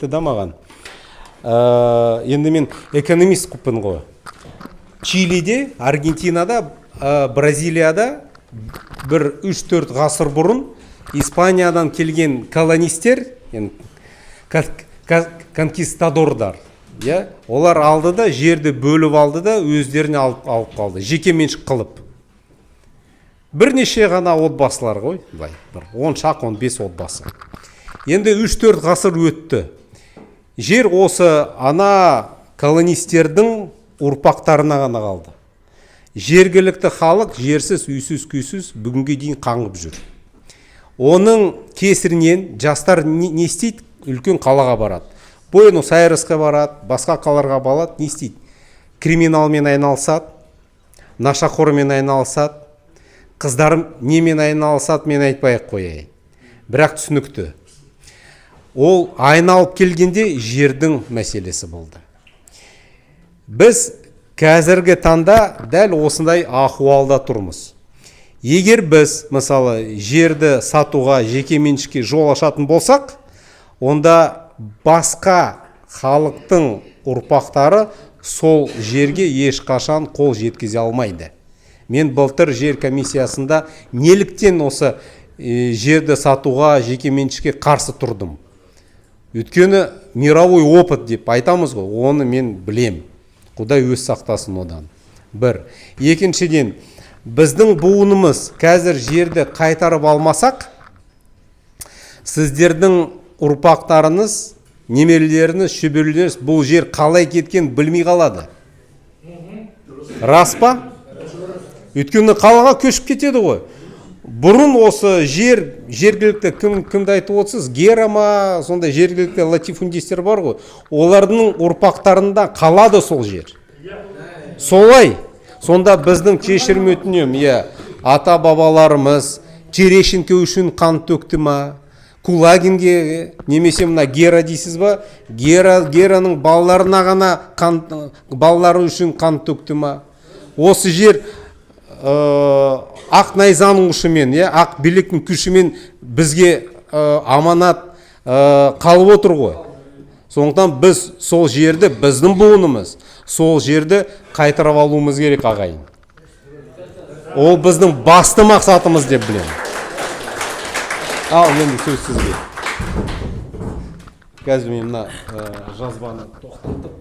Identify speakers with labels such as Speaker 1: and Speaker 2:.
Speaker 1: кетті дамаған. Енді мен экономист құппын ғой. Чилиде, Аргентинада, Бразилияда бір 3-4 ғасыр бұрын Испаниядан келген колонистер, конкистадордар, олар алды да жерді бөліп алды да өздеріне алып қалды, жеке меншік қылып. Бірнеше ғана отбасылар ғой, 10-15 отбасы. Енді 3-4 ғасыр өтті. Жер осы ана колонистердің ұрпақтарына ғана қалды. Жергілікті халық жерсіз, үйсіз, күйсіз бүгінге дейін қаңғып жүр. Оның кесірінен жастар не істейді? Үлкен қалаға барады. Буэнос-Айреске барады, басқа қаларға барады, не істейді? Криминалмен айналысады, нашақормен айналысады, қыздарым немен айналысады, мен айтпай-ақ қояйын. Бірақ түсінікті. Ол айналып келгенде жердің мәселесі болды. Біз қазіргі таңда дәл осындай ахуалда тұрмыз. Егер біз, мысалы, жерді сатуға, жеке меншікке жол ашатын болсақ, онда басқа халықтың ұрпақтары сол жерге ешқашан қол жеткізе алмайды. Мен былтыр жер комиссиясында неліктен осы жерді сатуға, жеке меншікке қарсы тұрдым. Өйткені мировой опыт деп айтамыз ғой, оны мен білем. Құдай өз сақтасын одан. Бір. Екіншіден, біздің буынымыз қазір жерді қайтарып алмасақ, сіздердің ұрпақтарыңыз, немерелеріңіз, шөберелеріңіз бұл жер қалай кеткен білмей қалады. Рас па? Өйткені қалаға көшіп кетеді ғой. Бұрын осы жергілікті кімді айтып отырсыз? Гера ма, сондай жергілікті латифундистер бар ғой. Олардың ұрпақтарында қалады сол жер. Солай. Сонда біздің кешірім өтінем, ата бабаларымыз Черешенко үшін қан төкті ма? Кулагинге, немесе мына Гера дейсіз ба? Гераның балаларына ғана балалары үшін қан төкті ма? Осы жер ақ найзаның ұшымен, ақ биліктің күшімен бізге аманат қалып отыр ғой. Сондықтан біз сол жерді, біздің буынымыз, сол жерді қайтарып алуымыз керек ағайын. Ол біздің басты мақсатымыз деп білемін. Ал, енді сөз сізге. Қазір мен мына жазбаны тоқтаттым.